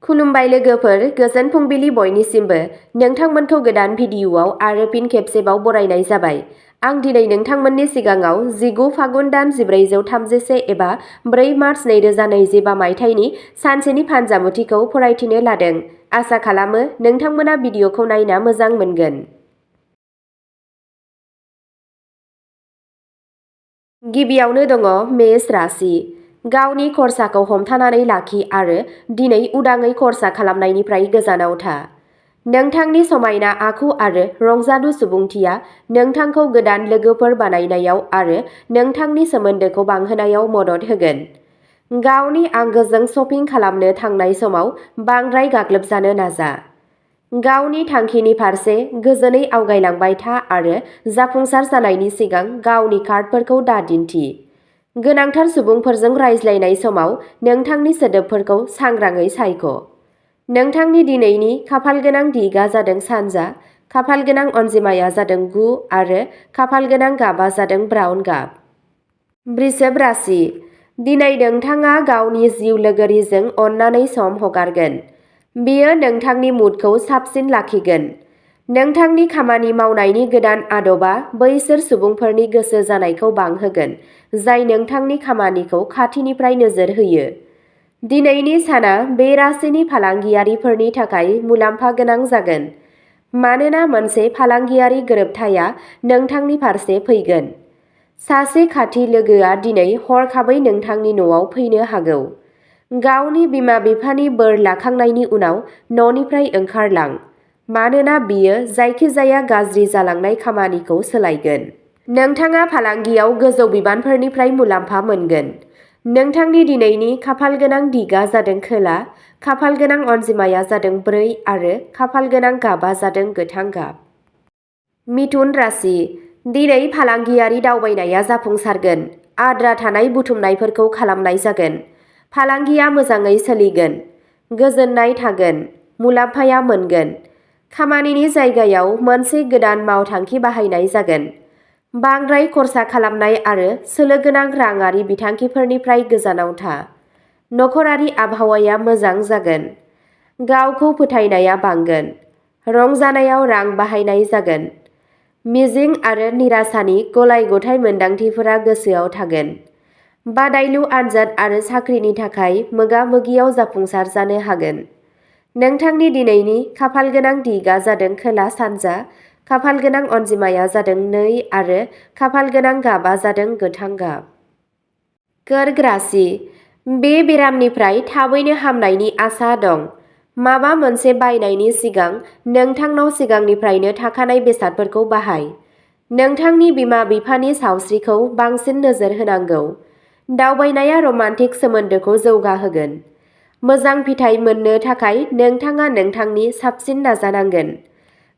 खुलुमबाय लोगोफोर, गोजोन फुंबिलि बयनिसिमबो। नोंथांमोनखौ गोदान भिडिअ'आव आरो फिन खेबसेबाव बरायनाय जाबाय। आं दिनै नोंथांमोननि सिगाङाव 19 फागुन दान 1433 एबा 4 मार्च 2025 मायथाइनि सानसेनि फानजामुथिखौ फरायथिनो लादों। आसा खालामो नोंथांमोना भिडिअ'खौ नायना मोजां मोनगोन। गिबियावनो दङ मेष राशि। गावनि खरसाखौ हमथानानै लाखि आरो दिनै उदाङै खरसा खालामनायनिफ्राय गोजानाव था। नोंथांनि समायना आखु आरो रंजालु सुबुंथिया नोंथांखौ गोदान लोगोफोर बानायनायाव आरो नोंथांनि सोमोन्दोखौ बांहोनायाव मदद होगोन। गावनि आंगोजों शपिं खालामनो थांनाय समाव बांद्राय गाग्लोबजानो नाजा। गावनि थांखिनि फारसे गोजोनै आवगायलांबाय था आरो जाफुंसार जानायनि सिगां गावनि कार्डफोरखौ दादिन्थि। गोनांथार सुबुंफोरजों रायज्लायनाय समाव नोंथांनि सोदोबफोरखौ सांग्राङै सायख'। नोंथांनि दिनैनि खाफालगोनां दिगा जादों सानजा, खाफालगोनां अनजिमाया जादों 9 आरो खाफालगोनां गाबा जादों ब्राउन गाब। वृषभ राशि। दिनै नोंथाङा गावनि जिउ लोगोरिजों अननानै सम हगारगोन। बेयो नोंथांनि मुडखौ साबसिन लाखिगोन। नोंथांनि खामानि मावनायनि गोदान आदबा बैसोर सुबुंफोरनि गोसो जानायखौ बांहोगोन जाय नोंथांनि खामानिखौ खाथिनिफ्राय नोजोर होयो। दिनैनि साना बे राशिनि फालांगियारिफोरनि थाखाय मुलाम्फा गोनां जागोन, मानोना मोनसे फालांगियारि गोरोबथाया नोंथांनि फारसे फैगोन। सासे खाथि लोगोआ दिनै हरखाबै नोंथांनि न'आव फैनो हागौ। गावनि बिमा-बिफानि बोर लाखांनायनि उनाव न'निफ्राय ओंखारलां, मानोना बियो जायखिजाया गाज्रि जालांनाय खामानिखौ सोलायगोन। नोंथाङा फालांगियाव गोजौ बिबानफोरनिफ्राय मुलाम्फा मोनगोन। नोंथांनि दिनैनि खाफालगोनां दिगा जादों खोला, खाफालगोनां अनजिमाया जादों 4 आरो खाफालगोनां गाबा जादों गोथां गाब। मिथुन राशि। दिनै फालांगियारि दावबायनाया जाफुंसारगोन। आद्रा थानाय बुथुमनायफोरखौ खालामनाय जागोन। फालांगिया मोजाङै सोलिगोन। गोजोननाय थागोन। मुलाम्फाया मोनगोन। खामानिनि जायगायाव मोनसे गोदान मावथांखि बाहायनाय जागोन। बांद्राय खरसा खालामनाय आरो सोलोगोनां राङारि बिथांखिफोरनिफ्राय गोजानाव था। नखरारि आबहावाया मोजां जागोन। गावखौ फोथायनाया बांगोन। रंजानायाव रां बाहायनाय जागोन। मिजिं आरो निराशानि गलाय-गथाय मोन्दांथिफोरा गोसोआव थागोन। बादायलु आनजाद आरो साख्रिनि थाखाय मोगा-मोगियाव जाफुंसार जानो हागोन। नोंथांनि दिनैनि खाफालगोनां दिगा जादों खोला-सानजा, खाफालगोनां अनजिमाया जादों 2 आरो खाफालगोनां गाबा जादों गोथां गाब। कर्क राशि। बे बेरामनिफ्राय थाबैनो हामनायनि आसा दं। माबा मोनसे बायनायनि सिगां नोंथांनाव सिगांनिफ्रायनो थाखानाय बेसादफोरखौ बाहाय। नोंथांनि बिमा-बिफानि सावस्रिखौ बांसिन नोजोर होनांगौ। दावबायनाया रमान्टिक सोमोन्दोखौ जौगाहोगोन। मोजां फिथाय मोननो थाखाय नोंथाङा नोंथांनि साबसिन नाजानांगोन।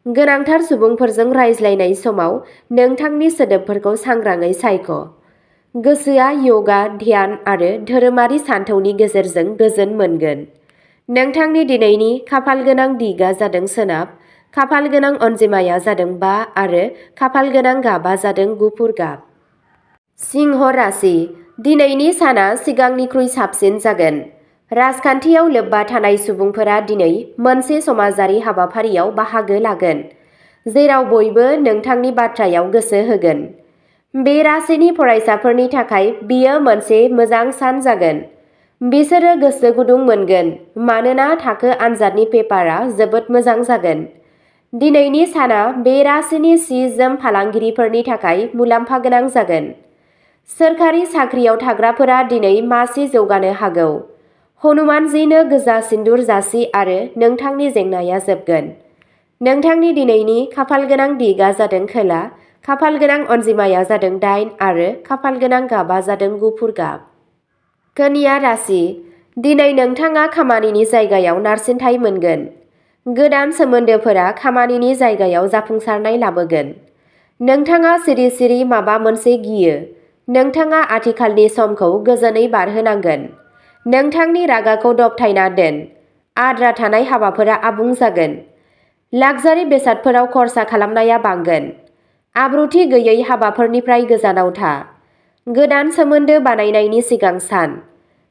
गोनांथार सुबुंफोरजों रायज्लायनाय समाव नोंथांनि सोदोबफोरखौ सांग्राङै सायख'। गोसोआ यगा, ध्यान आरो धोरोमारि सानथौनि गेजेरजों गोजोन मोनगोन। नोंथांनि दिनैनि खाफालगोनां दिगा जादों सोनाब, खाफालगोनां अनजिमाया जादों 5 आरो खाफालगोनां गाबा जादों गुफुर गाब। सिंह राशि। दिनैनि साना सिगांनिख्रुइ साबसिन जागोन। राजखान्थियाव लोब्बा थानाय सुबुंफोरा दिनै मोनसे समाजारि हाबाफारियाव बाहागो लागोन, जेराव बयबो नोंथांनि बाथ्रायाव गोसो होगोन। बे राशिनि फरायसाफोरनि थाखाय बेयो मोनसे मोजां सान जागोन। बिसोरो गोसो गुदुं मोनगोन मानोना थाखो आनजादनि पेपारआ जोबोद मोजां जागोन। दिनैनि साना बे राशिनि सि-जोम फालांगिरिफोरनि थाखाय मुलाम्फा गोनां जागोन। सोरखारि साख्रियाव थाग्राफोरा दिनै मासि जौगानो हागौ। हनुमानजिनो गोजा सिन्दुर जासि आरो नोंथांनि जेंनाया जोबगोन। नोंथांनि दिनैनि खाफालगोनां दिगा जादों खोला, खाफालगोनां अनजिमाया जादों 8 आरो खाफालगोनां गाबा जादों गुफुर गाब। कन्या राशि। दिनै नोंथाङा खामानिनि जायगायाव नारसिनथाय मोनगोन। गोदान सोमोन्दोफोरा खामानिनि जायगायाव जाफुंसारनाय लाबोगोन। नोंथाङा सिरि-सिरि माबा मोनसे गियो। नोंथाङा आथिखालनि समखौ गोजोनै बारहोनांगोन। नोंथांनि रागाखौ दबथायना दोन। आद्रा थानाय हाबाफोरा आबुं जागोन। लाक्जारि बेसादफोराव खरसा खालामनाया बांगोन। आब्रुथि गैयै हाबाफोरनिफ्राय गोजानाव था। गोदान सोमोन्दो बानायनायनि सिगां सान।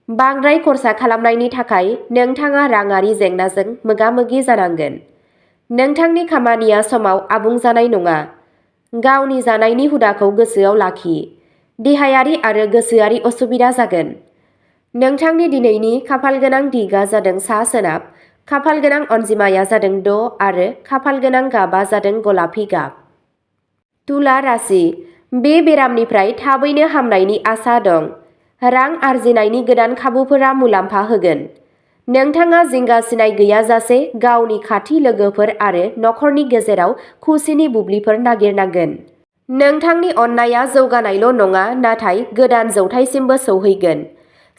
बांद्राय खरसा खालामनायनि थाखाय नोंथाङा राङारि जेंनाजों मोगा-मोगि जानांगोन। नोंथांनि खामानिया समाव आबुं जानाय नङा। गावनि जानायनि हुदाखौ गोसोआव लाखि। देहायारि आरो गोसोआरि असुबिदा जागोन। नोंथांनि दिनैनि खाफालगोनां दिगआ जादों सा-सोनाब, खाफालगोनां अनजिमाया जादों 6 आरो खाफालगोनां गाबआ जादों गलापि गाब। तुला राशि, बे बेरामनिफ्राय थाबैनो हामनायनि आसा दं। रां आरजिनायनि गोदान खाबुफोरा मुलाम्फा होगोन। नोंथाङा जिंगासिनाय गैयाजासे गावनि खाथि लोगोफोर आरो नखरनि गेजेराव खुसिनि बुब्लिफोर नागिरनांगोन। नोंथांनि अननायआ जौगानायल' नङा नाथाय गोदान जौथायसिमबो सौहैगोन।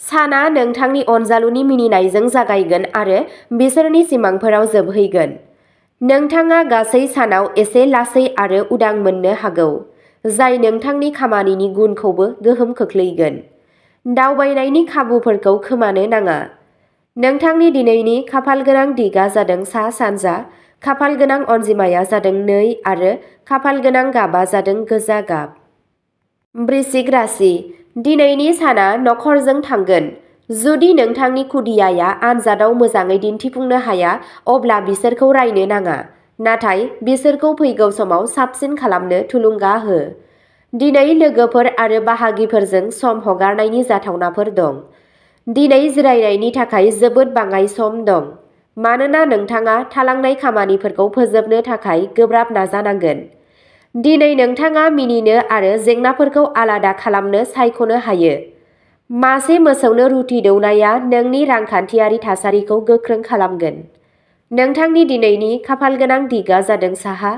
साना नोंथांनि अनजालुनि मिनिनायजों जागायगोन आरो बिसोरनि सिमांफोराव जोबहैगोन। नोंथाङा गासै सानाव एसे लासै आरो उदां मोननो हागौ, जाय नोंथांनि खामानिनि गुनखौबो गोहोम खोख्लैगोन। दावबायनायनि खाबुफोरखौ खोमानो नाङा। नोंथांनि दिनैनि खाफालगोनां दिगआ जादों सा-सानजा, खाफालगोनां अनजिमाया जादों 2 आरो खाफालगोनां गाबआ जादों गोजा गाब। वृश्चिक राशि, दिनैनि साना नखरजों थांगोन। जुदि नोंथांनि खुदियाया आनजादआव मोजाङै दिन्थिफुंनो हाया अब्ला बिसोरखौ रायनो नाङा, नाथाय बिसोरखौ फैगौ समाव साबसिन खालामनो थुलुंगा हो। दिनै लोगोफोर आरो बाहागिफोरजों सम हगारनायनि जाथावनाफोर दं। दिनै जिरायनायनि थाखाय जोबोद बाङाइ सम दं, मानोना नोंथाङा थालांनाय खामानिफोरखौ फोजोबनो थाखाय गोब्राब नाजानांगोन। दिनै नोंथाङा मिनिनो आरो जेंनाफोरखौ आलादा खालामनो सायख'नो हायो। मासे मोसौनो रुटि दौनाया नोंनि रांखान्थियारि थासारिखौ गोख्रों खालामगोन। नोंथांनि दिनैनि खाफालगोनां दिगआ जादों साहा,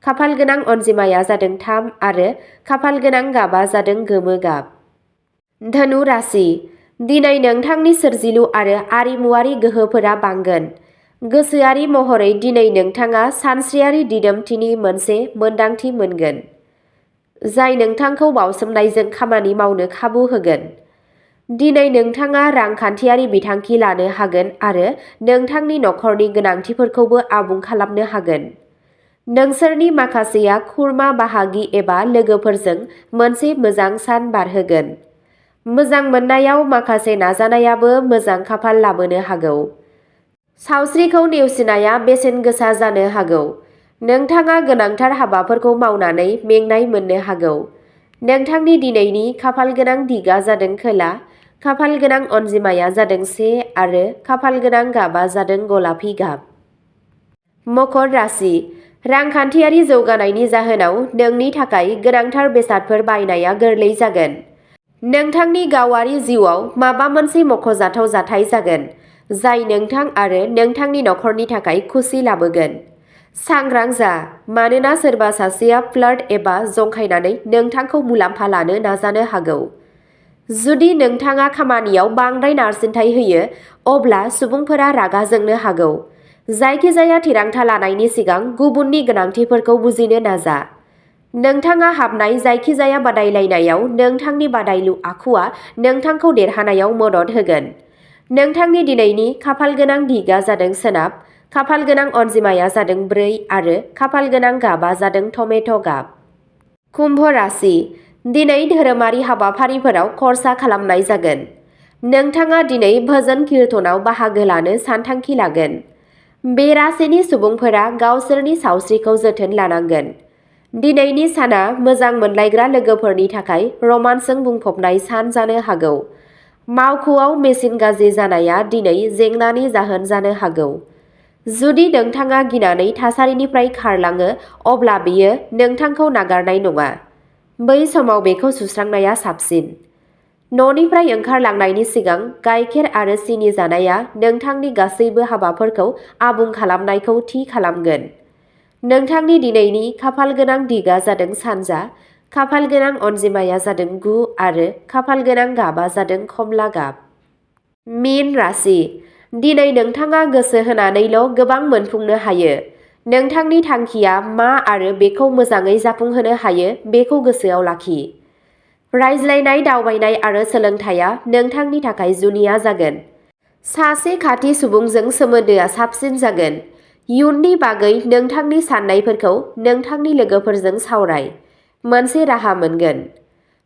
खाफालगोनां अनजिमाया जादों 3 आरो खाफालगोनां गाबआ जादों गोमो गाब। धनु राशि, दिनै नोंथांनि सोरजिलु आरो आरिमुआरि गोहोफोरा बांगोन। गोसोआरि महरै दिनै नोंथाङा सानस्रियारि दिदोमथिनि मोनसे मोनदांथि मोनगोन, जाय नोंथांखौ बावसोमनायजों खामानि मावनो खाबु होगोन। दिनै नोंथाङा रांखान्थियारि बिथांखि लानो हागोन आरो नोंथांनि नखरनि गोनांथिफोरखौबो आबुं खालामनो हागोन। नोंसोरनि माखासेया खुरमा बाहागि एबा लोगोफोरजों मोनसे मोजां सान बारहोगोन। मोजां मोननायाव माखासे नाजानायाबो मोजां खाफाल लाबोनो हागौ। सावस्रिखौ नेवसिनाया बेसेन गोसा जानो हागौ। नोंथाङा गोनांथार हाबाफोरखौ मावनानै मेंनाय मोननो हागौ। नोंथांनि दिनैनि खाफालगोनां दिगआ जादों खोला, खाफालगोनां अनजिमाया जादों 1 आरो खाफालगोनां गाबआ जादों गलापि गाब। मकर राशि, रांखान्थियारि जौगानायनि जाहोनाव नोंनि थाखाय गोनांथार बेसादफोर बायनाया गोरलै जागोन। नोंथांनि गावारि जिउआव माबा मोनसे मख'जाथाव जाथाय जागोन, जाय नोंथां आरो नोंथांनि नखरनि थाखाय खुसि लाबोगोन। सांग्रां जा, मानोना सोरबा सासेया फ्लार्ट एबा जंखायनानै नोंथांखौ मुलाम्फा लानो नाजानो हागौ। जुदि नोंथाङा खामानियाव बांद्राय नारसिनथाय होयो, अब्ला सुबुंफोरा रागा जोंनो हागौ। जायखिजाया थिरांथा लानायनि सिगां गुबुननि गोनांथिफोरखौ बुजिनो नाजा। नोंथाङा हाबनाय जायखिजाया बादायलायनायाव नोंथांनि बादायलु आखुआ नोंथांखौ देरहानायाव मदद होगोन। नोंथांनि दिनैनि खाफालगोनां दिगआ जादों सोनाब, खाफालगोनां अनजिमाया जादों 4 आरो खाफालगोनां गाबआ जादों टमेट' गाब। कुम्भ राशि, दिनै धोरोमारि हाबाफारिफोराव खर्सा खालामनाय जागोन। नोंथाङा दिनै भजन कीर्तनाव बाहागो लानो सानथांखि लागोन। बे राशिनि सुबुंफोरा गावसोरनि सावस्रिखौ जोथोन लानांगोन। दिनैनि साना मोजां मोनलायग्रा लोगोफोरनि थाखाय रमान्सजों बुंफबनाय सान जानो हागौ। मावख'आव मेसिन गाज्रि जानाया दिनै जेंनानि जाहोन जानो हागौ। जुदि नोंथाङा गिनानै थासारिनिफ्राय खारलाङो अब्ला बेयो नोंथांखौ नागारनाय नङा। बै समाव बेखौ सुस्रांनाया साबसिन। न'निफ्राय ओंखारलांनायनि सिगां गाइखेर आरो सिनि जानाया नोंथांनि गासैबो हाबाफोरखौ आबुं खालामनायखौ थि खालामगोन। नोंथांनि दिनैनि खाफालगोनां दिगआ जादों सानजा, खाफालगोनां अनजिमाया जादों 9 आरो खाफालगोनां गाबआ जादों खमला गाब। मीन राशि, दिनै नोंथाङा गोसो होनानैल' गोबां मोनफुंनो हायो। नोंथांनि थांखिया मा आरो बेखौ मोजाङै जाफुंहोनो हायो बेखौ गोसोआव लाखि। रायज्लायनाय, दावबायनाय आरो सोलोंथाइया नोंथांनि थाखाय जुनिया जागोन। सासे खाथि सुबुंजों सोमोन्दोआ साबसिन जागोन। इयुननि बागै नोंथांनि साननायफोरखौ नोंथांनि लोगोफोरजों सावराय। मोनसे राहा मोनगोन।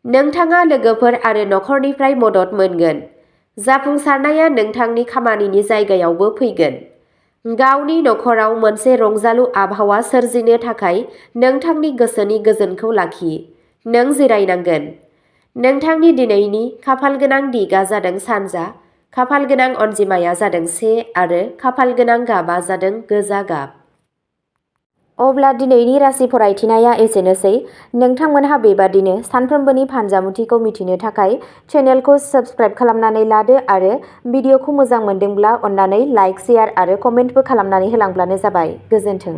नोंथाङा लोगोफोर आरो नखरनिफ्राय मदद मोनगोन। जाफुंसारनाया नोंथांनि खामानिनि जायगायावबो फैगोन। गावनि नखराव मोनसे रंजालु आबहावा सोरजिनो थाखाय नोंथांनि गोसोनि गोजोनखौ लाखि। नों जिरायनांगोन। नोंथांनि दिनैनि खाफालगोनां दिगआ जादों सानजा, खाफालगोनां अनजिमाया जादों 1 आरो खाफालगोनां गाबआ जादों गोजा गाब। अब्ला दिनैनि राशि फरायथिनाया एसेनोसै। नोंथांमोनहा बेबादिनो सानफ्रोमबोनि फानजामुथिखौ मिथिनो थाखाय चेनेलखौ साबस्क्राइब खालामनानै लादो आरो भिडिअखौ मोजां मोनदोंब्ला अन्नानै लाइक, शेयार आरो कमेन्टबो खालामनानै होलांब्लानो जाबाय। गोजोन्थों।